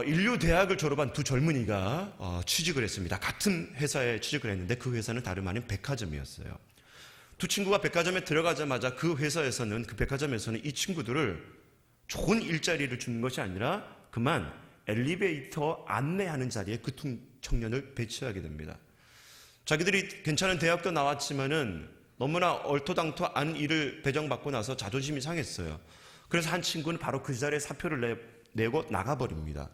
인류 대학을 졸업한 두 젊은이가 취직을 했습니다. 같은 회사에 취직을 했는데 그 회사는 다름 아닌 백화점이었어요. 두 친구가 백화점에 들어가자마자 그 백화점에서는 이 친구들을 좋은 일자리를 주는 것이 아니라 그만 엘리베이터 안내하는 자리에 그 두 청년을 배치하게 됩니다. 자기들이 괜찮은 대학도 나왔지만은 너무나 얼토당토한 일을 배정받고 나서 자존심이 상했어요. 그래서 한 친구는 바로 그 자리에 사표를 내고 나가버립니다.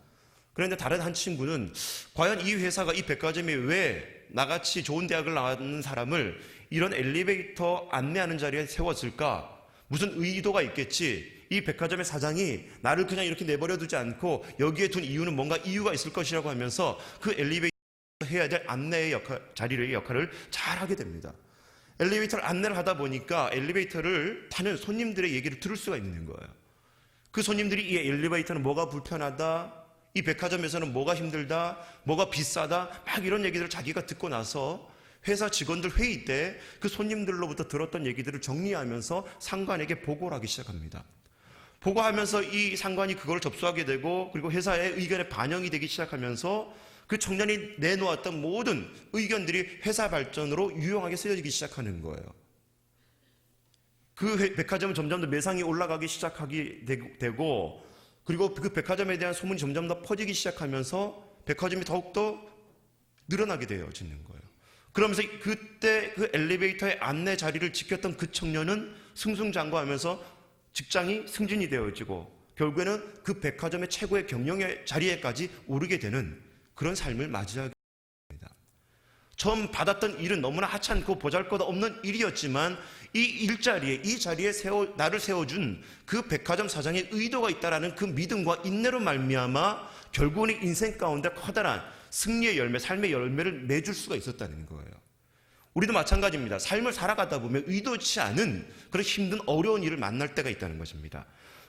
그런데 다른 한 친구는 과연 이 회사가, 이 백화점이 왜 나같이 좋은 대학을 나왔는 사람을 이런 엘리베이터 안내하는 자리에 세웠을까? 무슨 의도가 있겠지. 이 백화점의 사장이 나를 그냥 이렇게 내버려 두지 않고 여기에 둔 이유는 뭔가 이유가 있을 것이라고 하면서 그 엘리베이터 해야 될 안내의 자리의 역할을 잘 하게 됩니다. 엘리베이터를 안내를 하다 보니까 엘리베이터를 타는 손님들의 얘기를 들을 수가 있는 거예요. 그 손님들이 이 엘리베이터는 뭐가 불편하다, 이 백화점에서는 뭐가 힘들다, 뭐가 비싸다, 막 이런 얘기들을 자기가 듣고 나서 회사 직원들 회의 때 그 손님들로부터 들었던 얘기들을 정리하면서 상관에게 보고를 하기 시작합니다. 보고하면서 이 상관이 그걸 접수하게 되고, 그리고 회사의 의견에 반영이 되기 시작하면서 그 청년이 내놓았던 모든 의견들이 회사 발전으로 유용하게 쓰여지기 시작하는 거예요. 그 백화점은 점점 더 매상이 올라가기 시작하게 되고, 그리고 그 백화점에 대한 소문이 점점 더 퍼지기 시작하면서 백화점이 더욱더 늘어나게 되어지는 거예요. 그러면서 그때 그 엘리베이터의 안내 자리를 지켰던 그 청년은 승승장구하면서 직장이 승진이 되어지고 결국에는 그 백화점의 최고의 경영의 자리에까지 오르게 되는 그런 삶을 맞이하게 됩니다. 처음 받았던 일은 너무나 하찮고 보잘것없는 일이었지만 이 일자리에, 이 자리에 나를 세워준 그 백화점 사장의 의도가 있다라는 그 믿음과 인내로 말미암아 결국은 인생 가운데 커다란 승리의 열매, 삶의 열매를 맺을 수가 있었다는 거예요. 우리도 마찬가지입니다. 삶을 살아가다 보면 의도치 않은 그런 힘든 어려운 일을 만날 때가 있다는 것입니다.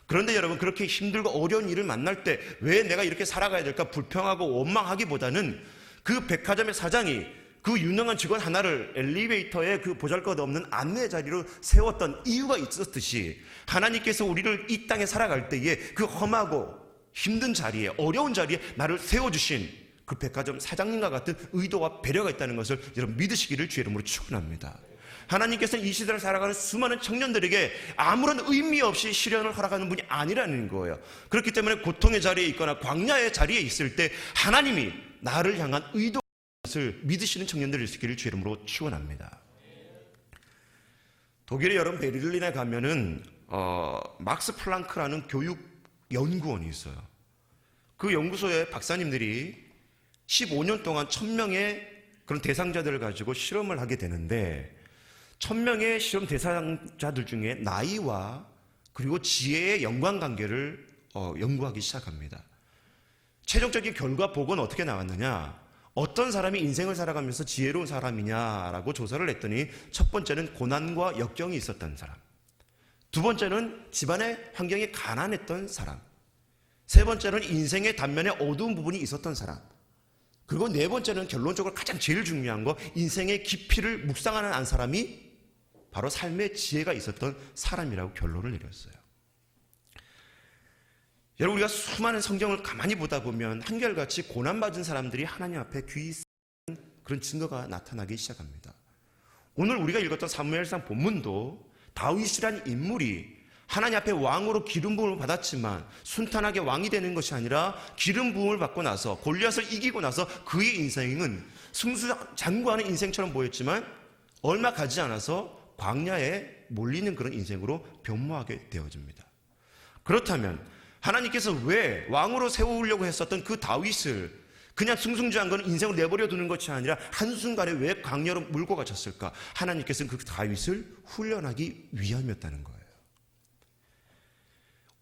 그런데 여러분, 그렇게 힘들고 어려운 일을 만날 때 왜 내가 이렇게 살아가야 될까 불평하고 원망하기보다는 그 백화점의 사장이 그 유능한 직원 하나를 엘리베이터에 그 보잘것없는 안내 자리로 세웠던 이유가 있었듯이 하나님께서 우리를 이 땅에 살아갈 때에 그 험하고 힘든 자리에, 어려운 자리에 나를 세워주신 그 백화점 사장님과 같은 의도와 배려가 있다는 것을 여러분 믿으시기를 주의 이름으로 축원합니다. 하나님께서는 이 시대를 살아가는 수많은 청년들에게 아무런 의미 없이 시련을 허락하는 분이 아니라는 거예요. 그렇기 때문에 고통의 자리에 있거나 광야의 자리에 있을 때 하나님이 나를 향한 의도를 믿으시는 청년들이 있기를 주의 이름으로 축원합니다. 독일의 여러분 베를린에 가면은 막스 플랑크라는 교육 연구원이 있어요. 그 연구소의 박사님들이 15년 동안 1000명의 그런 대상자들을 가지고 실험을 하게 되는데 1000명의 실험 대상자들 중에 나이와 그리고 지혜의 연관관계를 연구하기 시작합니다. 최종적인 결과 보고는 어떻게 나왔느냐? 어떤 사람이 인생을 살아가면서 지혜로운 사람이냐라고 조사를 했더니 첫 번째는 고난과 역경이 있었던 사람, 두 번째는 집안의 환경이 가난했던 사람, 세 번째는 인생의 단면에 어두운 부분이 있었던 사람, 그리고 네 번째는 결론적으로 가장 제일 중요한 거, 인생의 깊이를 묵상하는 한 사람이 바로 삶의 지혜가 있었던 사람이라고 결론을 내렸어요. 여러분, 우리가 수많은 성경을 가만히 보다 보면 한결같이 고난받은 사람들이 하나님 앞에 귀히 쓰는 그런 증거가 나타나기 시작합니다. 오늘 우리가 읽었던 사무엘상 본문도 다윗이란 인물이 하나님 앞에 왕으로 기름 부음을 받았지만 순탄하게 왕이 되는 것이 아니라 기름 부음을 받고 나서 골리앗을 이기고 나서 그의 인생은 승수장구하는 인생처럼 보였지만 얼마 가지 않아서 광야에 몰리는 그런 인생으로 변모하게 되어집니다. 그렇다면 하나님께서 왜 왕으로 세우려고 했었던 그 다윗을 그냥 승승장구하는 인생을 내버려 두는 것이 아니라 한순간에 왜 광야로 몰고 가셨을까? 하나님께서는 그 다윗을 훈련하기 위함이었다는 거예요.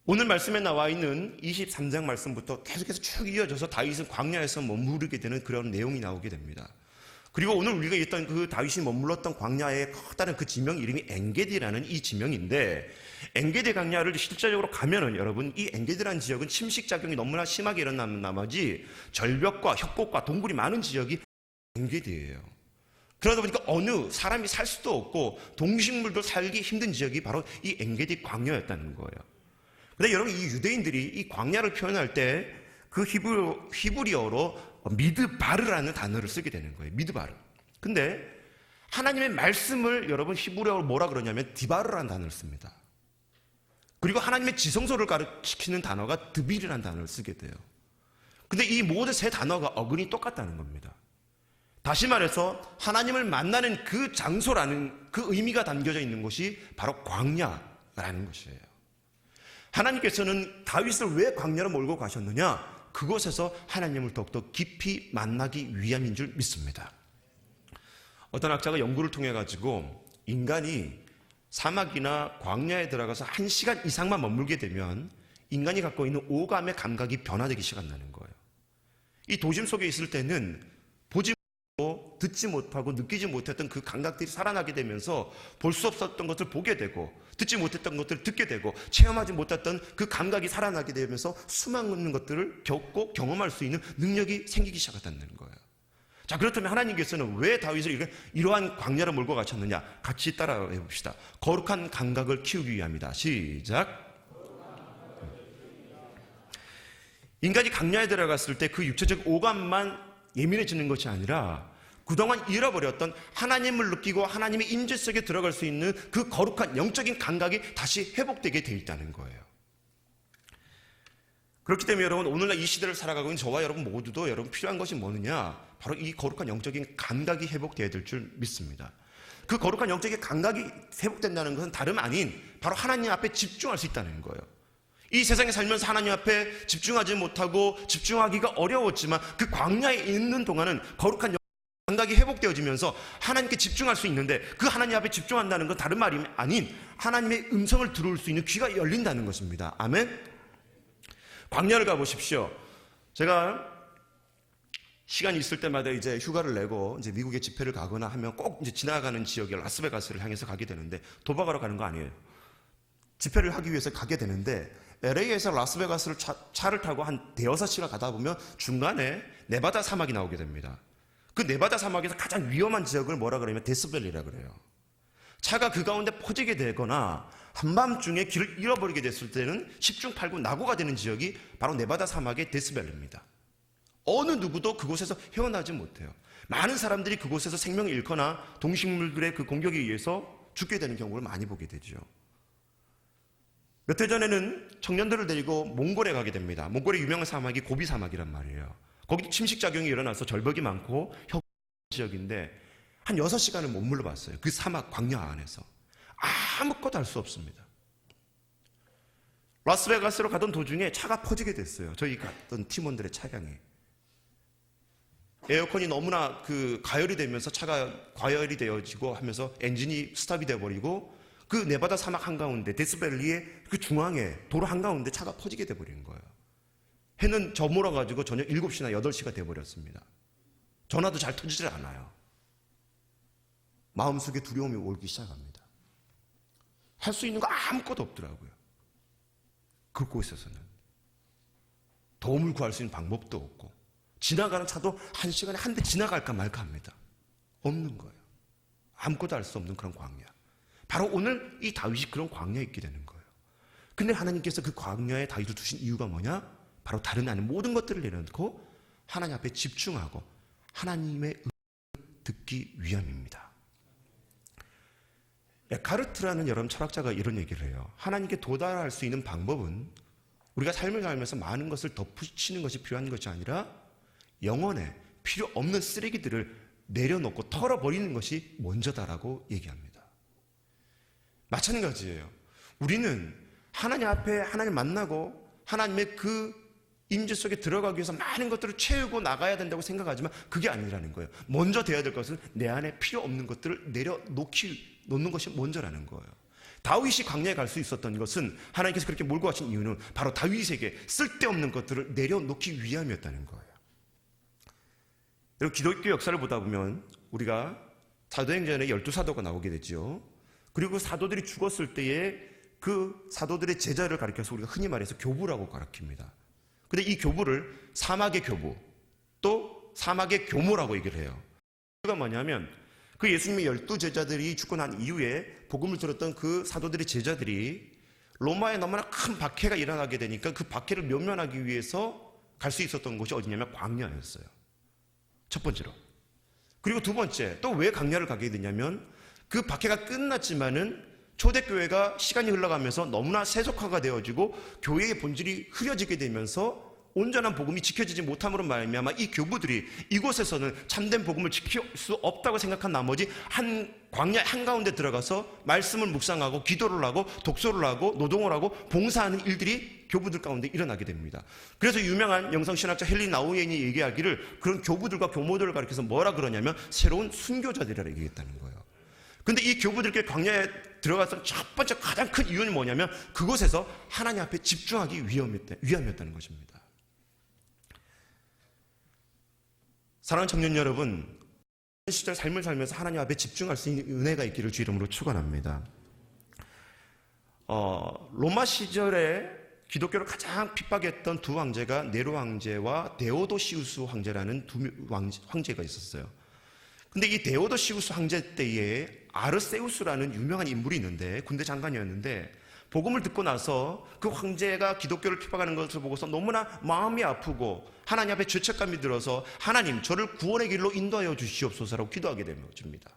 오늘 말씀에 나와 있는 23장 말씀부터 계속해서 쭉 이어져서 다윗은 광야에서 머무르게 되는 그런 내용이 나오게 됩니다. 그리고 오늘 우리가 읽던 그 다윗이 머물렀던 광야의 커다란 그 지명 이름이 엔게디라는 이 지명인데, 엔게디 광야를 실제적으로 가면은 여러분, 이 엔게디라는 지역은 침식작용이 너무나 심하게 일어나는 나머지 절벽과 협곡과 동굴이 많은 지역이 엔게디예요. 그러다 보니까 어느 사람이 살 수도 없고 동식물도 살기 힘든 지역이 바로 이 엔게디 광야였다는 거예요. 근데 여러분, 이 유대인들이 이 광야를 표현할 때 그 히브리어로 미드바르라는 단어를 쓰게 되는 거예요. 미드바르. 근데 하나님의 말씀을 여러분 히브리어로 뭐라 그러냐면 디바르라는 단어를 씁니다. 그리고 하나님의 지성소를 가르치는 단어가 드빌이라는 단어를 쓰게 돼요. 근데 이 모든 세 단어가 어근이 똑같다는 겁니다. 다시 말해서 하나님을 만나는 그 장소라는 그 의미가 담겨져 있는 것이 바로 광야라는 것이에요. 하나님께서는 다윗을 왜 광야로 몰고 가셨느냐? 그곳에서 하나님을 더욱더 깊이 만나기 위함인 줄 믿습니다. 어떤 학자가 연구를 통해 가지고 인간이 사막이나 광야에 들어가서 1시간 이상만 머물게 되면 인간이 갖고 있는 오감의 감각이 변화되기 시작한다는 거예요. 이 도심 속에 있을 때는 보지 못하고 듣지 못하고 느끼지 못했던 그 감각들이 살아나게 되면서 볼 수 없었던 것을 보게 되고 듣지 못했던 것들을 듣게 되고 체험하지 못했던 그 감각이 살아나게 되면서 수많은 것들을 겪고 경험할 수 있는 능력이 생기기 시작한다는 거예요. 자, 그렇다면 하나님께서는 왜 다윗을 이러한 광야로 몰고 가셨느냐? 같이 따라해 봅시다. 거룩한 감각을 키우기 위함이다. 시작. 인간이 광야에 들어갔을 때 그 육체적 오감만 예민해지는 것이 아니라 그동안 잃어버렸던 하나님을 느끼고 하나님의 임재 속에 들어갈 수 있는 그 거룩한 영적인 감각이 다시 회복되게 되어 있다는 거예요. 그렇기 때문에 여러분, 오늘날 이 시대를 살아가고 있는 저와 여러분 모두도 여러분 필요한 것이 뭐느냐? 바로 이 거룩한 영적인 감각이 회복되어야 될 줄 믿습니다. 그 거룩한 영적인 감각이 회복된다는 것은 다름 아닌 바로 하나님 앞에 집중할 수 있다는 거예요. 이 세상에 살면서 하나님 앞에 집중하지 못하고 집중하기가 어려웠지만 그 광야에 있는 동안은 거룩한 감각이 회복되어지면서 하나님께 집중할 수 있는데, 그 하나님 앞에 집중한다는 건 다른 말이 아닌 하나님의 음성을 들을 수 있는 귀가 열린다는 것입니다. 아멘. 광야를 가보십시오. 제가 시간이 있을 때마다 이제 휴가를 내고 이제 미국에 집회를 가거나 하면 꼭 이제 지나가는 지역에 라스베가스를 향해서 가게 되는데, 도박하러 가는 거 아니에요. 집회를 하기 위해서 가게 되는데, LA에서 라스베가스를 차를 타고 한 대여섯 시간 가다 보면 중간에 네바다 사막이 나오게 됩니다. 그 네바다 사막에서 가장 위험한 지역을 뭐라 그러냐면 데스밸리라 그래요. 차가 그 가운데 퍼지게 되거나 한밤중에 길을 잃어버리게 됐을 때는 10중 8구 낙오가 되는 지역이 바로 네바다 사막의 데스밸리입니다. 어느 누구도 그곳에서 헤어나지 못해요. 많은 사람들이 그곳에서 생명을 잃거나 동식물들의 그 공격에 의해서 죽게 되는 경우를 많이 보게 되죠. 몇 해 전에는 청년들을 데리고 몽골에 가게 됩니다. 몽골의 유명한 사막이 고비 사막이란 말이에요. 거기 침식작용이 일어나서 절벽이 많고 혁 지역인데 한 6시간을 머물러 봤어요. 그 사막 광야 안에서. 아무것도 할 수 없습니다. 라스베가스로 가던 도중에 차가 퍼지게 됐어요. 저희 갔던 팀원들의 차량이. 에어컨이 너무나 가열이 되면서 차가 과열이 되어지고 하면서 엔진이 스탑이 되어버리고, 그 네바다 사막 한가운데 데스밸리의 그 중앙에 도로 한가운데 차가 퍼지게 돼버린 거예요. 해는 저물어가지고 저녁 7시나 8시가 돼버렸습니다. 전화도 잘 터지질 않아요. 마음속에 두려움이 오기 시작합니다. 할 수 있는 거 아무것도 없더라고요. 그곳에서는 도움을 구할 수 있는 방법도 없고, 지나가는 차도 1시간에 한 대 지나갈까 말까 합니다. 없는 거예요. 아무것도 할 수 없는 그런 광야. 바로 오늘 이 다윗이 그런 광야에 있게 되는 거예요. 근데 하나님께서 그 광야에 다윗을 두신 이유가 뭐냐? 바로 다른 아닌 모든 것들을 내려놓고 하나님 앞에 집중하고 하나님의 음성을 듣기 위함입니다. 에카르트라는 여러분 철학자가 이런 얘기를 해요. 하나님께 도달할 수 있는 방법은 우리가 삶을 살면서 많은 것을 덧붙이는 것이 필요한 것이 아니라 영혼에 필요 없는 쓰레기들을 내려놓고 털어버리는 것이 먼저다라고 얘기합니다. 마찬가지예요. 우리는 하나님 앞에 하나님 만나고 하나님의 그 임재 속에 들어가기 위해서 많은 것들을 채우고 나가야 된다고 생각하지만 그게 아니라는 거예요. 먼저 돼야 될 것은 내 안에 필요 없는 것들을 놓는 것이 먼저라는 거예요. 다윗이 광야에 갈 수 있었던 것은, 하나님께서 그렇게 몰고 가신 이유는 바로 다윗에게 쓸데없는 것들을 내려놓기 위함이었다는 거예요. 여러분, 기독교 역사를 보다 보면 우리가 사도행전에 12사도가 나오게 되죠. 그리고 사도들이 죽었을 때에 그 사도들의 제자를 가리켜서 우리가 흔히 말해서 교부라고 가르칩니다. 근데 이 교부를 사막의 교부, 또 사막의 교모라고 얘기를 해요. 이유가 뭐냐면 그 예수님의 12제자들이 죽고 난 이후에 복음을 들었던 그 사도들의 제자들이 로마에 너무나 큰 박해가 일어나게 되니까 그 박해를 면면하기 위해서 갈 수 있었던 곳이 어디냐면 광야였어요. 첫 번째로. 그리고 두 번째, 또 왜 광야를 가게 되냐면 그 박해가 끝났지만은 초대교회가 시간이 흘러가면서 너무나 세속화가 되어지고 교회의 본질이 흐려지게 되면서 온전한 복음이 지켜지지 못함으로 말미암아 이 교부들이 이곳에서는 참된 복음을 지킬 수 없다고 생각한 나머지 한 광야 한가운데 들어가서 말씀을 묵상하고 기도를 하고 독서를 하고 노동을 하고 봉사하는 일들이 교부들 가운데 일어나게 됩니다. 그래서 유명한 영성신학자 헨리 나우엔이 얘기하기를 그런 교부들과 교모들을 가리켜서 뭐라 그러냐면 새로운 순교자들이라 얘기했다는 거예요. 근데 이 교부들께 광야에 들어가서 첫 번째 가장 큰 이유는 뭐냐면 그곳에서 하나님 앞에 집중하기 위함이었다는 것입니다. 사랑하는 청년 여러분, 시절 삶을 살면서 하나님 앞에 집중할 수 있는 은혜가 있기를 주 이름으로 축원합니다. 로마 시절에 기독교를 가장 핍박했던 두 황제가 네로 황제와 데오도시우스 황제라는 두 황제가 있었어요. 근데 이 데오도시우스 황제 때에 아르세우스라는 유명한 인물이 있는데 군대 장관이었는데 복음을 듣고 나서 그 황제가 기독교를 핍박하는 것을 보고서 너무나 마음이 아프고 하나님 앞에 죄책감이 들어서 하나님 저를 구원의 길로 인도하여 주시옵소서라고 기도하게 되는 것입니다.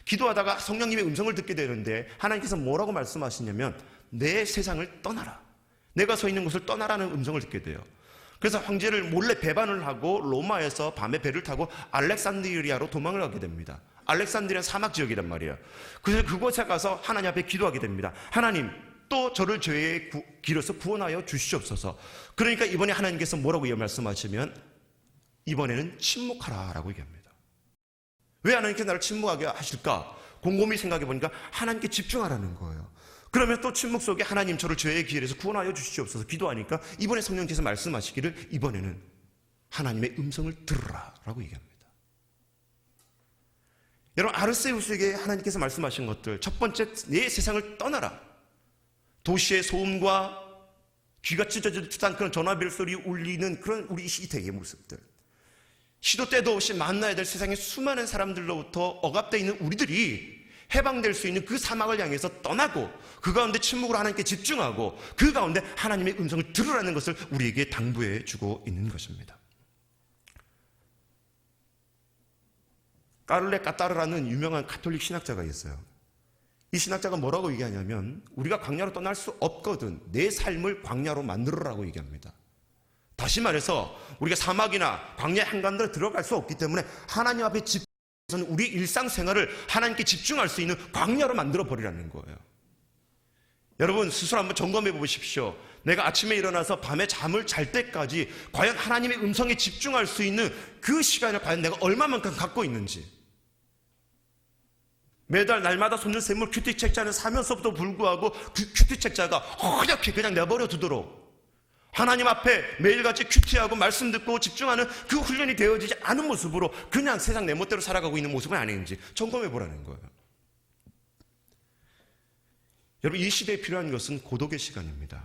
기도하다가 성령님의 음성을 듣게 되는데 하나님께서 뭐라고 말씀하시냐면 내 세상을 떠나라. 내가 서 있는 곳을 떠나라는 음성을 듣게 돼요. 그래서 황제를 몰래 배반을 하고 로마에서 밤에 배를 타고 알렉산드리아로 도망을 가게 됩니다. 알렉산드리아 사막 지역이란 말이에요. 그래서 그곳에 가서 하나님 앞에 기도하게 됩니다. 하나님 또 저를 죄의 길에서 구원하여 주시옵소서. 그러니까 이번에 하나님께서 뭐라고 말씀하시면 이번에는 침묵하라라고 얘기합니다. 왜 하나님께서 나를 침묵하게 하실까? 곰곰이 생각해 보니까 하나님께 집중하라는 거예요. 그러면 또 침묵 속에 하나님 저를 죄의 길에서 구원하여 주시옵소서 기도하니까 이번에 성령께서 말씀하시기를 이번에는 하나님의 음성을 들으라라고 얘기합니다. 여러분 아르세우스에게 하나님께서 말씀하신 것들 첫 번째 내 세상을 떠나라. 도시의 소음과 귀가 찢어질 듯한 그런 전화벨 소리 울리는 그런 우리 시대의 모습들, 시도 때도 없이 만나야 될 세상의 수많은 사람들로부터 억압되어 있는 우리들이 해방될 수 있는 그 사막을 향해서 떠나고 그 가운데 침묵으로 하나님께 집중하고 그 가운데 하나님의 음성을 들으라는 것을 우리에게 당부해 주고 있는 것입니다. 까를레 까따르라는 유명한 가톨릭 신학자가 있어요. 이 신학자가 뭐라고 얘기하냐면 우리가 광야로 떠날 수 없거든 내 삶을 광야로 만들어라고 얘기합니다. 다시 말해서 우리가 사막이나 광야 한가운데 들어갈 수 없기 때문에 하나님 앞에 집중해서는 우리 일상생활을 하나님께 집중할 수 있는 광야로 만들어 버리라는 거예요. 여러분 스스로 한번 점검해 보십시오. 내가 아침에 일어나서 밤에 잠을 잘 때까지 과연 하나님의 음성에 집중할 수 있는 그 시간을 과연 내가 얼마만큼 갖고 있는지. 매달 날마다 솟는 샘물 큐티 책자는 사면서부터 불구하고 그 큐티 책자가 허옇게 그냥 내버려 두도록 하나님 앞에 매일같이 큐티하고 말씀 듣고 집중하는 그 훈련이 되어지지 않은 모습으로 그냥 세상 내 멋대로 살아가고 있는 모습은 아닌지 점검해 보라는 거예요. 여러분 이 시대에 필요한 것은 고독의 시간입니다.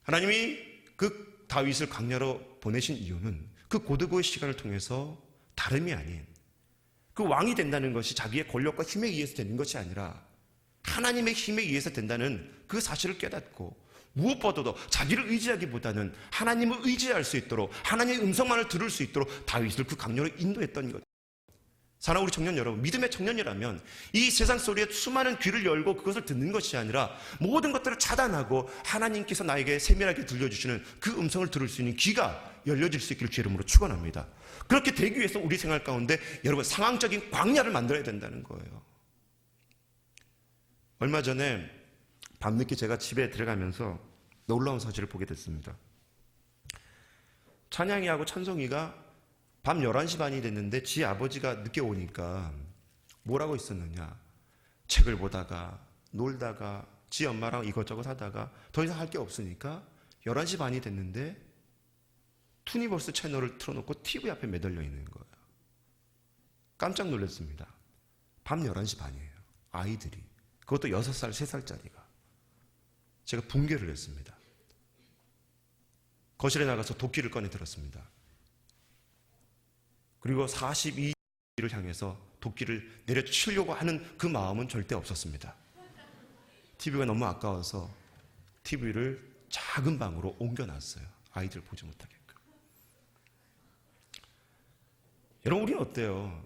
하나님이 그 다윗을 광야로 보내신 이유는 그 고독의 시간을 통해서 다름이 아닌 그 왕이 된다는 것이 자기의 권력과 힘에 의해서 되는 것이 아니라 하나님의 힘에 의해서 된다는 그 사실을 깨닫고 무엇보다도 자기를 의지하기보다는 하나님을 의지할 수 있도록 하나님의 음성만을 들을 수 있도록 다윗을 그 강렬로 인도했던 것. 사랑하는 우리 청년 여러분, 믿음의 청년이라면 이 세상 소리에 수많은 귀를 열고 그것을 듣는 것이 아니라 모든 것들을 차단하고 하나님께서 나에게 세밀하게 들려주시는 그 음성을 들을 수 있는 귀가 열려질 수 있기를 주 이름으로 축원합니다. 그렇게 되기 위해서 우리 생활 가운데 여러분 상황적인 광야를 만들어야 된다는 거예요. 얼마 전에 밤늦게 제가 집에 들어가면서 놀라운 사실을 보게 됐습니다. 찬양이하고 찬송이가 밤 11시 반이 됐는데 지 아버지가 늦게 오니까 뭐라고 있었느냐. 책을 보다가 놀다가 지 엄마랑 이것저것 하다가 더 이상 할 게 없으니까 11시 반이 됐는데 투니버스 채널을 틀어놓고 TV 앞에 매달려 있는 거예요. 깜짝 놀랐습니다. 밤 11시 반이에요. 아이들이. 그것도 6살, 3살짜리가. 제가 붕괴를 했습니다. 거실에 나가서 도끼를 꺼내 들었습니다. 그리고 42일을 향해서 도끼를 내려치려고 하는 그 마음은 절대 없었습니다. TV가 너무 아까워서 TV를 작은 방으로 옮겨놨어요. 아이들 보지 못하게끔. 여러분, 우리는 어때요?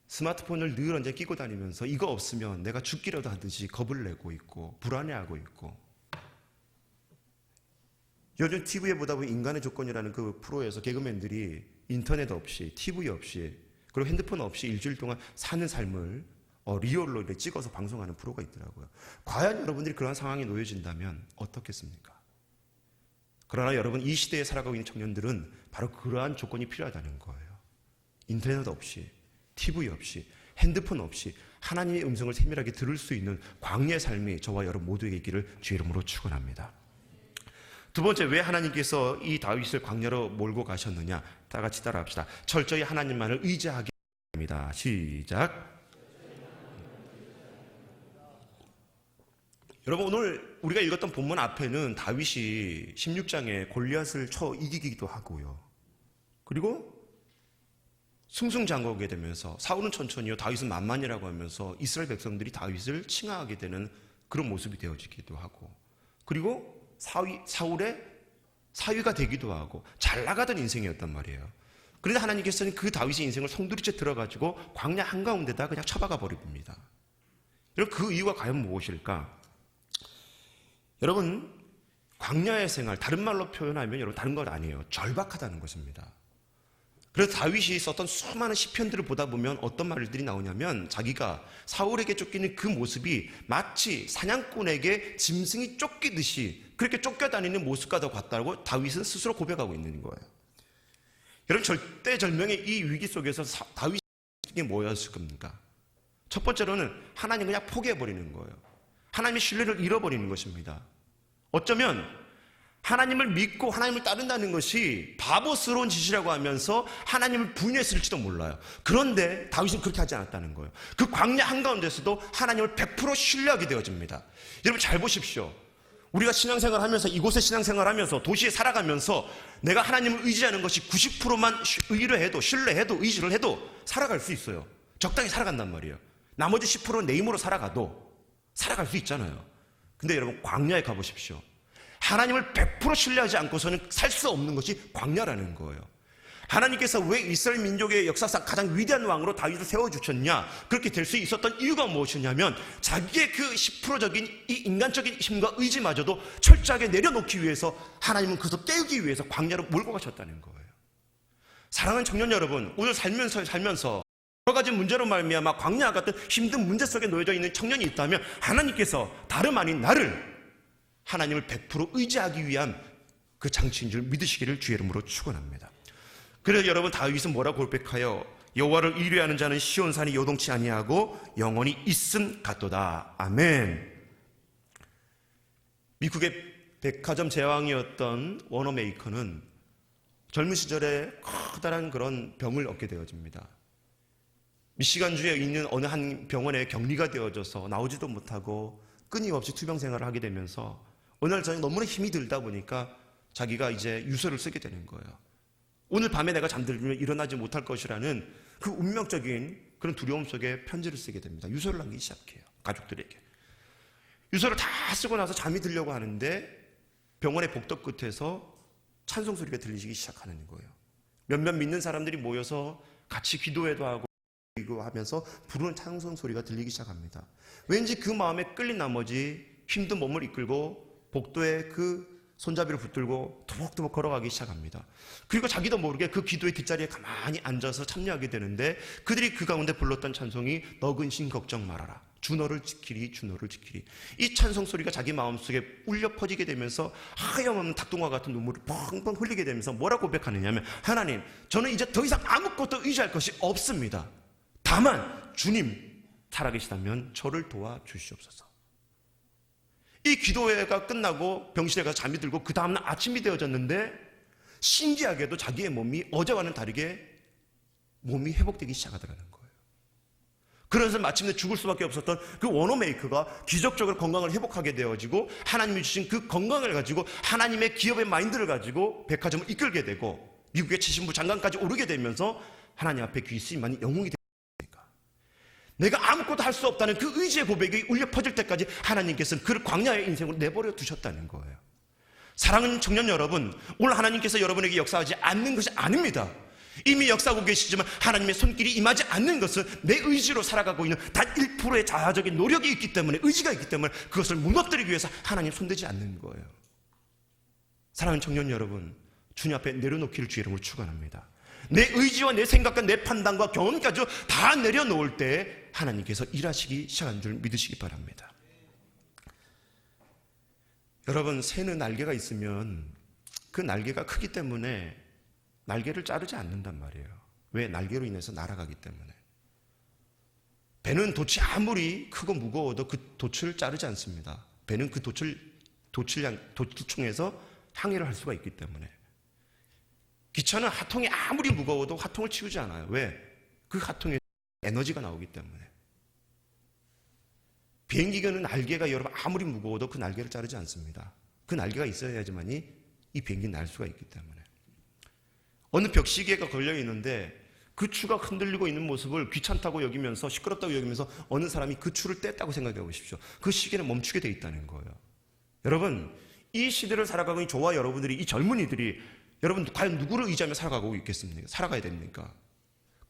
스마트폰을 늘 언제 끼고 다니면서 이거 없으면 내가 죽기라도 하듯이 겁을 내고 있고 불안해하고 있고, 요즘 TV에 보다 보면 인간의 조건이라는 그 프로에서 개그맨들이 인터넷 없이 TV 없이 그리고 핸드폰 없이 일주일 동안 사는 삶을 리얼로 이렇게 찍어서 방송하는 프로가 있더라고요. 과연 여러분들이 그런 상황에 놓여진다면 어떻겠습니까? 그러나 여러분, 이 시대에 살아가고 있는 청년들은 바로 그러한 조건이 필요하다는 거예요. 인터넷 없이, TV 없이, 핸드폰 없이 하나님의 음성을 세밀하게 들을 수 있는 광야의 삶이 저와 여러분 모두에게 있기를 주의 이름으로 축원합니다. 두 번째, 왜 하나님께서 이 다윗을 광야로 몰고 가셨느냐? 다 같이 따라합시다. 철저히 하나님만을 의지하게 합니다. 시작. 여러분, 오늘 우리가 읽었던 본문 앞에는 다윗이 16장에 골리앗을 쳐 이기기도 하고요. 그리고 승승장구하게 되면서 사울은 천천히요, 다윗은 만만이라고 하면서 이스라엘 백성들이 다윗을 칭하하게 되는 그런 모습이 되어지기도 하고, 그리고 사울의 사위가 되기도 하고 잘 나가던 인생이었단 말이에요. 그런데 하나님께서는 그 다윗의 인생을 송두리째 들어가지고 광야 한가운데다 그냥 쳐박아 버립니다. 여러분, 그 이유가 과연 무엇일까? 여러분, 광야의 생활, 다른 말로 표현하면 여러분 다른 건 아니에요. 절박하다는 것입니다. 그래서 다윗이 썼던 수많은 시편들을 보다 보면 어떤 말들이 나오냐면, 자기가 사울에게 쫓기는 그 모습이 마치 사냥꾼에게 짐승이 쫓기듯이 그렇게 쫓겨다니는 모습과도 같다고 다윗은 스스로 고백하고 있는 거예요. 여러분, 절대절명의 이 위기 속에서 다윗이 뭐였을 겁니까? 첫 번째로는 하나님 그냥 포기해버리는 거예요. 하나님의 신뢰를 잃어버리는 것입니다. 어쩌면 하나님을 믿고 하나님을 따른다는 것이 바보스러운 짓이라고 하면서 하나님을 분유했을지도 몰라요. 그런데 다윗은 그렇게 하지 않았다는 거예요. 그 광야 한가운데서도 하나님을 100% 신뢰하게 되어집니다. 여러분, 잘 보십시오. 우리가 신앙생활 하면서, 이곳에 신앙생활 하면서, 도시에 살아가면서 내가 하나님을 의지하는 것이 90%만 의뢰해도, 신뢰해도, 의지를 해도 살아갈 수 있어요. 적당히 살아간단 말이에요. 나머지 10%는 내 힘으로 살아가도 살아갈 수 있잖아요. 근데 여러분, 광야에 가보십시오. 하나님을 100% 신뢰하지 않고서는 살 수 없는 것이 광야라는 거예요. 하나님께서 왜 이스라엘 민족의 역사상 가장 위대한 왕으로 다윗을 세워주셨냐? 그렇게 될 수 있었던 이유가 무엇이냐면, 자기의 그 10%적인 이 인간적인 힘과 의지마저도 철저하게 내려놓기 위해서 하나님은 그것을 깨우기 위해서 광야로 몰고 가셨다는 거예요. 사랑하는 청년 여러분, 오늘 살면서 여러 가지 문제로 말미암아 광야 같은 힘든 문제 속에 놓여져 있는 청년이 있다면, 하나님께서 다름 아닌 나를 하나님을 100% 의지하기 위한 그 장치인 줄 믿으시기를 주의 이름으로 축원합니다. 그래서 여러분, 다윗은 뭐라고 고백하여 여호와를 의뢰하는 자는 시온산이 요동치 아니하고 영원히 있음 같도다. 아멘. 미국의 백화점 제왕이었던 워너메이커는 젊은 시절에 커다란 그런 병을 얻게 되어집니다. 미시간주에 있는 어느 한 병원에 격리가 되어져서 나오지도 못하고 끊임없이 투병 생활을 하게 되면서 어느 날 저녁 너무나 힘이 들다 보니까 자기가 이제 유서를 쓰게 되는 거예요. 오늘 밤에 내가 잠들면 일어나지 못할 것이라는 그 운명적인 그런 두려움 속에 편지를 쓰게 됩니다. 유서를 남기기 시작해요. 가족들에게. 유서를 다 쓰고 나서 잠이 들려고 하는데 병원의 복도 끝에서 찬송 소리가 들리기 시작하는 거예요. 몇몇 믿는 사람들이 모여서 같이 기도회도 하고 하면서 부르는 찬송 소리가 들리기 시작합니다. 왠지 그 마음에 끌린 나머지 힘든 몸을 이끌고 복도에 그 손잡이를 붙들고 도목도목 걸어가기 시작합니다. 그리고 자기도 모르게 그 기도의 뒷자리에 가만히 앉아서 참여하게 되는데, 그들이 그 가운데 불렀던 찬송이 너 근심 걱정 말아라, 주 너를 지키리, 주 너를 지키리. 이 찬송 소리가 자기 마음속에 울려 퍼지게 되면서 하염없는 닭똥과 같은 눈물을 펑펑 흘리게 되면서 뭐라고 고백하느냐면, 하나님, 저는 이제 더 이상 아무것도 의지할 것이 없습니다. 다만 주님 살아계시다면 저를 도와주시옵소서. 이 기도회가 끝나고 병실에 가서 잠이 들고 그 다음날 아침이 되어졌는데, 신기하게도 자기의 몸이 어제와는 다르게 몸이 회복되기 시작하더라는 거예요. 그래서 마침내 죽을 수밖에 없었던 그 워너메이커가 기적적으로 건강을 회복하게 되어지고, 하나님이 주신 그 건강을 가지고 하나님의 기업의 마인드를 가지고 백화점을 이끌게 되고 미국의 최신부 장관까지 오르게 되면서 하나님 앞에 귀 쓰임받는 영웅이 됩니다. 내가 아무것도 할 수 없다는 그 의지의 고백이 울려 퍼질 때까지 하나님께서는 그를 광야의 인생으로 내버려 두셨다는 거예요. 사랑하는 청년 여러분, 오늘 하나님께서 여러분에게 역사하지 않는 것이 아닙니다. 이미 역사하고 계시지만 하나님의 손길이 임하지 않는 것은 내 의지로 살아가고 있는 단 1%의 자아적인 노력이 있기 때문에, 의지가 있기 때문에 그것을 무너뜨리기 위해서 하나님 손대지 않는 거예요. 사랑하는 청년 여러분, 주님 앞에 내려놓기를 주의 이름으로 축원합니다. 내 의지와 내 생각과 내 판단과 경험까지 다 내려놓을 때 하나님께서 일하시기 시작한 줄 믿으시기 바랍니다. 여러분, 새는 날개가 있으면 그 날개가 크기 때문에 날개를 자르지 않는단 말이에요. 왜? 날개로 인해서 날아가기 때문에. 배는 돛이 아무리 크고 무거워도 그 돛을 자르지 않습니다. 배는 그 돛총에서 항해를 할 수가 있기 때문에. 기차는 하통이 아무리 무거워도 하통을 치우지 않아요. 왜? 그 하통에 에너지가 나오기 때문에. 비행기는 날개가 여러분 아무리 무거워도 그 날개를 자르지 않습니다. 그 날개가 있어야지만이 이 비행기는 날 수가 있기 때문에. 어느 벽시계가 걸려 있는데 그 추가 흔들리고 있는 모습을 귀찮다고 여기면서, 시끄럽다고 여기면서 어느 사람이 그 추를 뗐다고 생각해 보십시오. 그 시계는 멈추게 돼 있다는 거예요. 여러분, 이 시대를 살아가고 있는 저와 여러분들이, 이 젊은이들이 여러분 과연 누구를 의지하며 살아가고 있겠습니까? 살아가야 됩니까?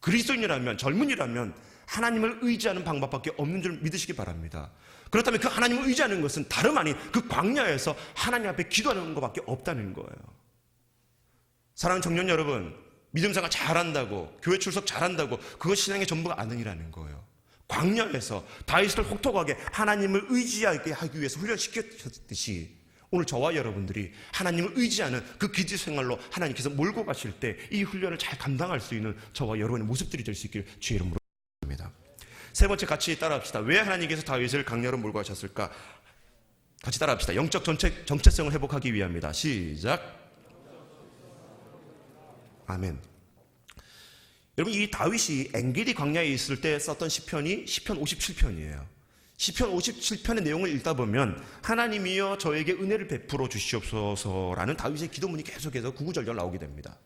그리스도인이라면, 젊은이라면 하나님을 의지하는 방법밖에 없는 줄 믿으시기 바랍니다. 그렇다면 그 하나님을 의지하는 것은 다름 아닌 그 광야에서 하나님 앞에 기도하는 것밖에 없다는 거예요. 사랑하는 청년 여러분, 믿음생활 잘한다고, 교회 출석 잘한다고 그것 신앙의 전부가 아니라는 거예요. 광야에서 다윗을 혹독하게 하나님을 의지하게 하기 위해서 훈련시켰듯이 오늘 저와 여러분들이 하나님을 의지하는 그 기도 생활로 하나님께서 몰고 가실 때 이 훈련을 잘 감당할 수 있는 저와 여러분의 모습들이 될 수 있길 주의 이름으로 기도합니다. 세 번째, 같이 따라합시다. 왜 하나님께서 다윗을 광야로 몰고 가셨을까? 같이 따라합시다. 영적 정체성을 회복하기 위함이다. 시작. 아멘. 여러분, 이 다윗이 엔게디 광야에 있을 때 썼던 시편이 시편 57편이에요. 시편 57편의 내용을 읽다 보면 하나님이여 저에게 은혜를 베풀어 주시옵소서라는 다윗의 기도문이 계속해서 구구절절 나오게 됩니다.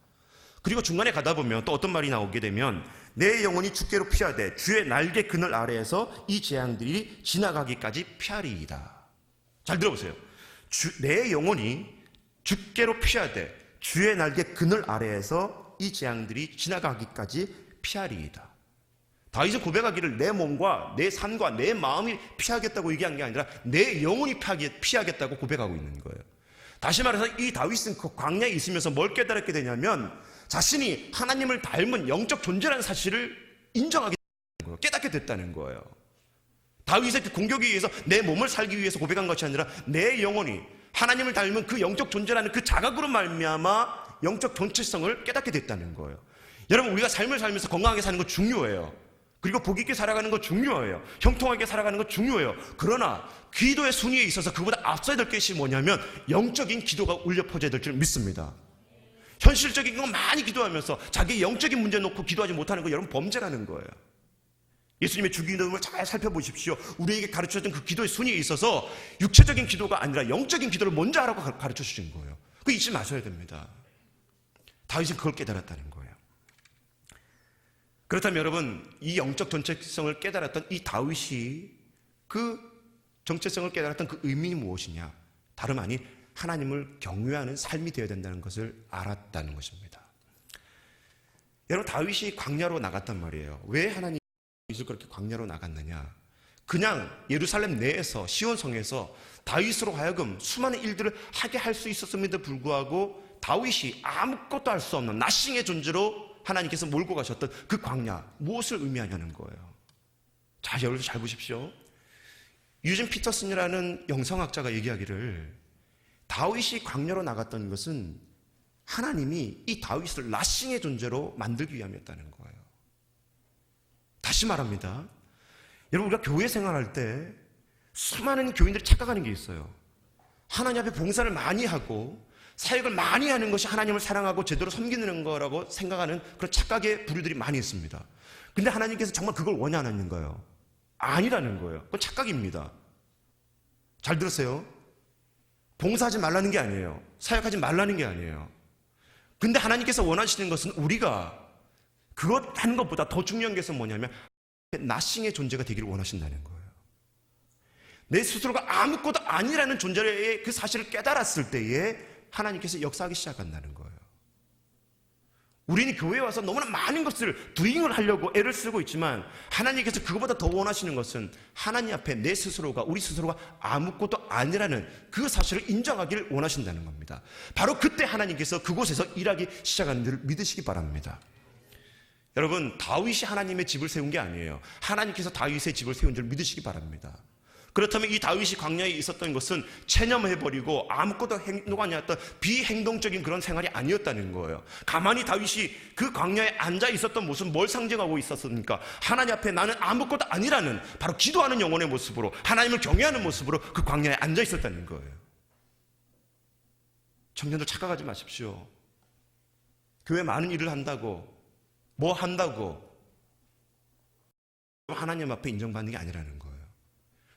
그리고 중간에 가다 보면 또 어떤 말이 나오게 되면 내 영혼이 주께로 피하되 주의 날개 그늘 아래에서 이 재앙들이 지나가기까지 피하리이다. 잘 들어보세요. 내 영혼이 주께로 피하되 주의 날개 그늘 아래에서 이 재앙들이 지나가기까지 피하리이다. 다윗은 고백하기를 내 몸과 내 산과 내 마음이 피하겠다고 얘기한 게 아니라 내 영혼이 피하겠다고 고백하고 있는 거예요. 다시 말해서 이 다윗은 그 광야에 있으면서 뭘 깨달았게 되냐면 자신이 하나님을 닮은 영적 존재라는 사실을 인정하게 됐다는 거예요. 깨닫게 됐다는 거예요. 다윗의 그 공격에 의해서 내 몸을 살기 위해서 고백한 것이 아니라 내 영혼이 하나님을 닮은 그 영적 존재라는 그 자각으로 말미암아 영적 정체성을 깨닫게 됐다는 거예요. 여러분, 우리가 삶을 살면서 건강하게 사는 거 중요해요. 그리고 복 있게 살아가는 거 중요해요. 형통하게 살아가는 거 중요해요. 그러나 기도의 순위에 있어서 그보다 앞서야 될 것이 뭐냐면 영적인 기도가 울려 퍼져야 될 줄 믿습니다. 현실적인 거 많이 기도하면서 자기 영적인 문제 놓고 기도하지 못하는 거 여러분 범죄라는 거예요. 예수님의 주기도문을 잘 살펴보십시오. 우리에게 가르쳐준 그 기도의 순위에 있어서 육체적인 기도가 아니라 영적인 기도를 먼저 하라고 가르쳐 주신 거예요. 그거 잊지 마셔야 됩니다. 다윗은 그걸 깨달았다는 거예요. 그렇다면 여러분, 이 영적 정체성을 깨달았던 이 다윗이 그 정체성을 깨달았던 그 의미는 무엇이냐? 다름 아닌 하나님을 경외하는 삶이 되어야 된다는 것을 알았다는 것입니다. 여러분, 다윗이 광야로 나갔단 말이에요. 왜 하나님이 다윗을 그렇게 광야로 나갔느냐? 그냥 예루살렘 내에서, 시온성에서 다윗으로 하여금 수많은 일들을 하게 할 수 있었음에도 불구하고 다윗이 아무것도 할 수 없는 나싱의 존재로 하나님께서 몰고 가셨던 그 광야, 무엇을 의미하냐는 거예요. 자, 여러분 잘 보십시오. 유진 피터슨이라는 영성학자가 얘기하기를 다윗이 광야로 나갔던 것은 하나님이 이 다윗을 나싱의 존재로 만들기 위함이었다는 거예요. 다시 말합니다. 여러분, 우리가 교회 생활할 때 수많은 교인들이 착각하는 게 있어요. 하나님 앞에 봉사를 많이 하고 사역을 많이 하는 것이 하나님을 사랑하고 제대로 섬기는 거라고 생각하는 그런 착각의 부류들이 많이 있습니다. 근데 하나님께서 정말 그걸 원하는 거예요? 아니라는 거예요. 그건 착각입니다. 잘 들으세요. 봉사하지 말라는 게 아니에요. 사역하지 말라는 게 아니에요. 근데 하나님께서 원하시는 것은 우리가 그것 하는 것보다 더 중요한 것은 뭐냐면 나싱의 존재가 되기를 원하신다는 거예요. 내 스스로가 아무것도 아니라는 존재의 그 사실을 깨달았을 때에 하나님께서 역사하기 시작한다는 거예요. 우리는 교회에 와서 너무나 많은 것을 도잉을 하려고 애를 쓰고 있지만 하나님께서 그것보다 더 원하시는 것은 하나님 앞에 내 스스로가, 우리 스스로가 아무것도 아니라는 그 사실을 인정하기를 원하신다는 겁니다. 바로 그때 하나님께서 그곳에서 일하기 시작하는 줄 믿으시기 바랍니다. 여러분, 다윗이 하나님의 집을 세운 게 아니에요. 하나님께서 다윗의 집을 세운 줄 믿으시기 바랍니다. 그렇다면 이 다윗이 광야에 있었던 것은 체념해버리고 아무것도 행동하지 않았던 비행동적인 그런 생활이 아니었다는 거예요. 가만히 다윗이 그 광야에 앉아 있었던 모습은 뭘 상징하고 있었습니까? 하나님 앞에 나는 아무것도 아니라는, 바로 기도하는 영혼의 모습으로, 하나님을 경외하는 모습으로 그 광야에 앉아 있었다는 거예요. 청년들 착각하지 마십시오. 교회 많은 일을 한다고, 뭐 한다고 하나님 앞에 인정받는 게 아니라는 거예요.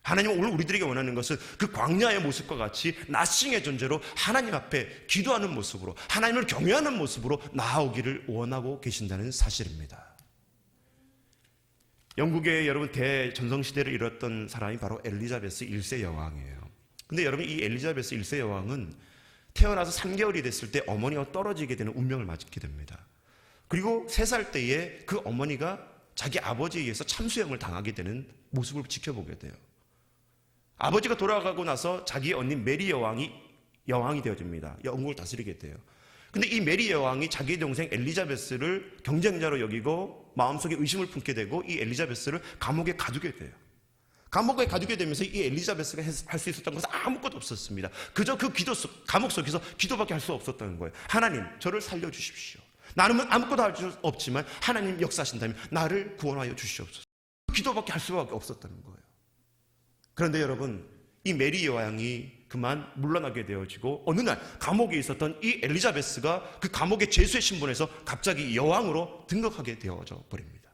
하나님은 오늘 우리들에게 원하는 것은 그 광야의 모습과 같이 나싱의 존재로 하나님 앞에 기도하는 모습으로, 하나님을 경외하는 모습으로 나아오기를 원하고 계신다는 사실입니다. 영국의 여러분 대전성시대를 이뤘던 사람이 바로 엘리자베스 1세 여왕이에요. 근데 여러분, 이 엘리자베스 1세 여왕은 태어나서 3개월이 됐을 때 어머니와 떨어지게 되는 운명을 맞게 됩니다. 그리고 3살 때에 그 어머니가 자기 아버지에 의해서 참수형을 당하게 되는 모습을 지켜보게 돼요. 아버지가 돌아가고 나서 자기 언니 메리 여왕이 되어집니다. 영국을 다스리게 돼요. 근데 이 메리 여왕이 자기 동생 엘리자베스를 경쟁자로 여기고 마음속에 의심을 품게 되고 이 엘리자베스를 감옥에 가두게 돼요. 감옥에 가두게 되면서 이 엘리자베스가 할 수 있었던 것은 아무것도 없었습니다. 그저 그 감옥 속에서 기도밖에 할 수 없었다는 거예요. 하나님, 저를 살려주십시오. 나는 아무것도 할 수 없지만 하나님 역사하신다면 나를 구원하여 주시옵소서. 기도밖에 할 수밖에 없었다는 거예요. 그런데 여러분, 이 메리 여왕이 그만 물러나게 되어지고 어느 날 감옥에 있었던 이 엘리자베스가 그 감옥의 죄수의 신분에서 갑자기 여왕으로 등극하게 되어져 버립니다.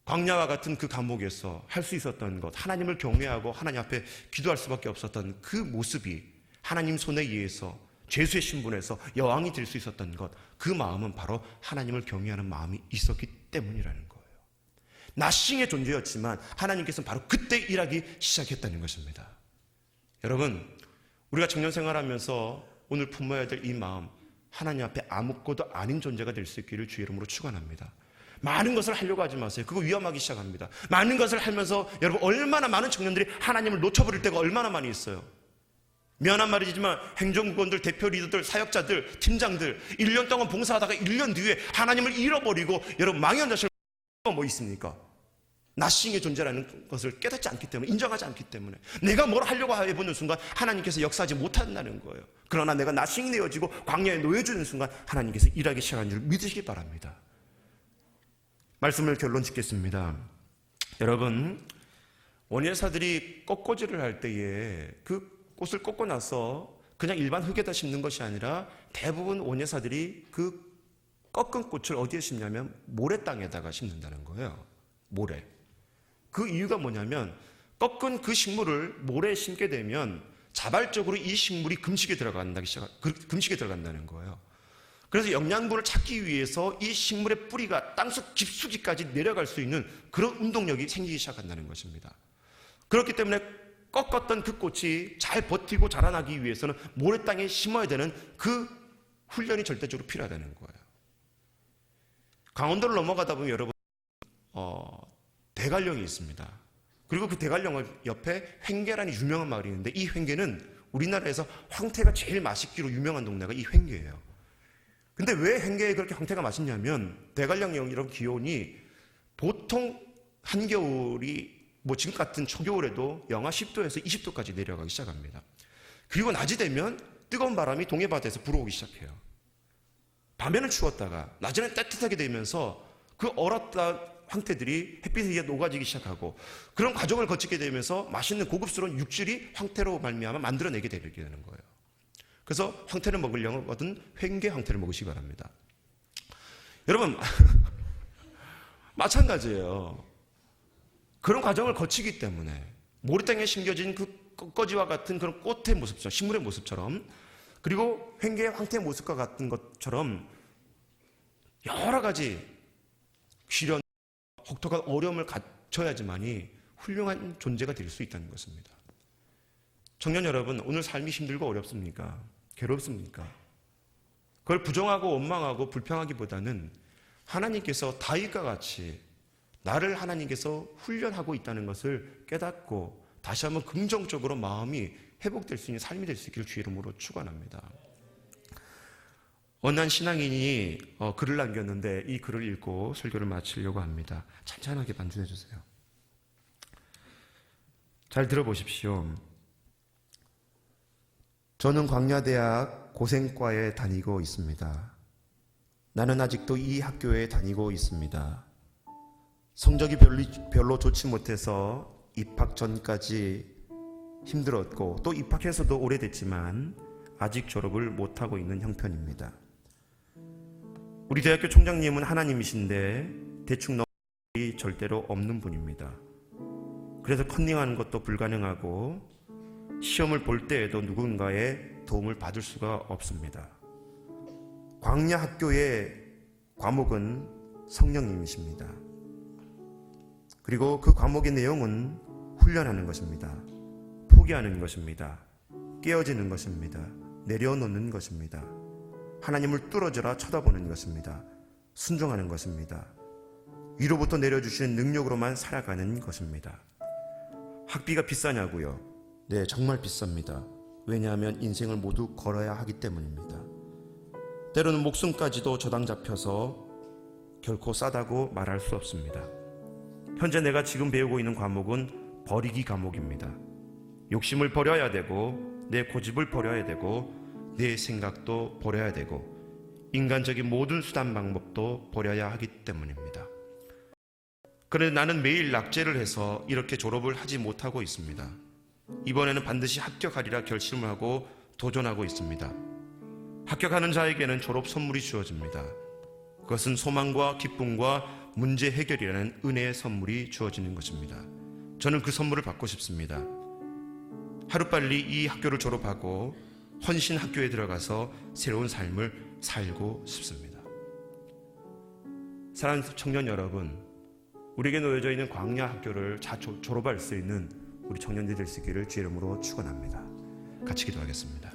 광야와 같은 그 감옥에서 할 수 있었던 것, 하나님을 경외하고 하나님 앞에 기도할 수밖에 없었던 그 모습이 하나님 손에 의해서 죄수의 신분에서 여왕이 될 수 있었던 것, 그 마음은 바로 하나님을 경외하는 마음이 있었기 때문이라는 거예요. 나싱의 존재였지만 하나님께서는 바로 그때 일하기 시작했다는 것입니다. 여러분, 우리가 청년 생활하면서 오늘 품어야 될 이 마음, 하나님 앞에 아무것도 아닌 존재가 될 수 있기를 주의 이름으로 축원합니다. 많은 것을 하려고 하지 마세요. 그거 위험하기 시작합니다. 많은 것을 하면서 여러분, 얼마나 많은 청년들이 하나님을 놓쳐버릴 때가 얼마나 많이 있어요. 미안한 말이지만 행정국원들, 대표 리더들, 사역자들, 팀장들 1년 동안 봉사하다가 1년 뒤에 하나님을 잃어버리고 여러분 망연 자실 뭐 있습니까? 나싱의 존재라는 것을 깨닫지 않기 때문에, 인정하지 않기 때문에 내가 뭘 하려고 해보는 순간 하나님께서 역사하지 못한다는 거예요. 그러나 내가 나싱이 되어지고 광야에 놓여지는 순간 하나님께서 일하기 시작하는 줄 믿으시기 바랍니다. 말씀을 결론 짓겠습니다. 여러분, 원예사들이 꽃꽂이를 할 때에 그 꽃을 꽂고 나서 그냥 일반 흙에다 심는 것이 아니라 대부분 원예사들이 그 꺾은 꽃을 어디에 심냐면 모래 땅에다가 심는다는 거예요. 모래. 그 이유가 뭐냐면 꺾은 그 식물을 모래에 심게 되면 자발적으로 이 식물이 금식에 들어간다는 거예요. 그래서 영양분을 찾기 위해서 이 식물의 뿌리가 땅속 깊숙이까지 내려갈 수 있는 그런 운동력이 생기기 시작한다는 것입니다. 그렇기 때문에 꺾었던 그 꽃이 잘 버티고 자라나기 위해서는 모래 땅에 심어야 되는 그 훈련이 절대적으로 필요하다는 거예요. 강원도를 넘어가다 보면 여러분 대관령이 있습니다. 그리고 그 대관령 옆에 횡계라는 유명한 마을이 있는데 이 횡계는 우리나라에서 황태가 제일 맛있기로 유명한 동네가 이 횡계예요. 근데 왜 횡계에 그렇게 황태가 맛있냐면 대관령 이런 기온이 보통 한겨울이 뭐 지금 같은 초겨울에도 영하 10도에서 20도까지 내려가기 시작합니다. 그리고 낮이 되면 뜨거운 바람이 동해바다에서 불어오기 시작해요. 밤에는 추웠다가 낮에는 따뜻하게 되면서 그 얼었던 황태들이 햇빛에 의해 녹아지기 시작하고 그런 과정을 거치게 되면서 맛있는 고급스러운 육질이 황태로 말미암아 만들어내게 되게 되는 거예요. 그래서 황태를 먹으려거든 횡계 황태를 먹으시기 바랍니다. 여러분 마찬가지예요. 그런 과정을 거치기 때문에 모래땅에 심겨진 그 꽃거지와 같은 그런 꽃의 모습처럼, 식물의 모습처럼, 그리고 횡계의 황태의 모습과 같은 것처럼 여러 가지 시련, 혹독한 어려움을 갖춰야지만이 훌륭한 존재가 될 수 있다는 것입니다. 청년 여러분, 오늘 삶이 힘들고 어렵습니까? 괴롭습니까? 그걸 부정하고 원망하고 불평하기보다는 하나님께서 다윗과 같이 나를 하나님께서 훈련하고 있다는 것을 깨닫고 다시 한번 긍정적으로 마음이 회복될 수 있는 삶이 될 수 있기를 주의 이름으로 축원합니다. 어느 한 신앙인이 글을 남겼는데 이 글을 읽고 설교를 마치려고 합니다. 찬찬하게 반주해 주세요. 잘 들어보십시오. 저는 광야대학 고생과에 다니고 있습니다. 나는 아직도 이 학교에 다니고 있습니다. 성적이 별로 좋지 못해서 입학 전까지 힘들었고 또 입학해서도 오래됐지만 아직 졸업을 못하고 있는 형편입니다. 우리 대학교 총장님은 하나님이신데 대충 넘어갈 절대로 없는 분입니다. 그래서 컨닝하는 것도 불가능하고 시험을 볼 때에도 누군가의 도움을 받을 수가 없습니다. 광야 학교의 과목은 성령님이십니다. 그리고 그 과목의 내용은 훈련하는 것입니다. 포기하는 것입니다. 깨어지는 것입니다. 내려놓는 것입니다. 하나님을 뚫어져라 쳐다보는 것입니다. 순종하는 것입니다. 위로부터 내려주시는 능력으로만 살아가는 것입니다. 학비가 비싸냐고요? 네, 정말 비쌉니다. 왜냐하면 인생을 모두 걸어야 하기 때문입니다. 때로는 목숨까지도 저당 잡혀서 결코 싸다고 말할 수 없습니다. 현재 내가 지금 배우고 있는 과목은 버리기 과목입니다. 욕심을 버려야 되고 내 고집을 버려야 되고 내 생각도 버려야 되고 인간적인 모든 수단 방법도 버려야 하기 때문입니다. 그런데 나는 매일 낙제를 해서 이렇게 졸업을 하지 못하고 있습니다. 이번에는 반드시 합격하리라 결심을 하고 도전하고 있습니다. 합격하는 자에게는 졸업 선물이 주어집니다. 그것은 소망과 기쁨과 문제 해결이라는 은혜의 선물이 주어지는 것입니다. 저는 그 선물을 받고 싶습니다. 하루빨리 이 학교를 졸업하고 헌신 학교에 들어가서 새로운 삶을 살고 싶습니다. 사랑하는 청년 여러분, 우리에게 놓여져 있는 광야 학교를 졸업할 수 있는 우리 청년들이 될 수 있기를 주의 이름으로 축원합니다. 같이 기도하겠습니다.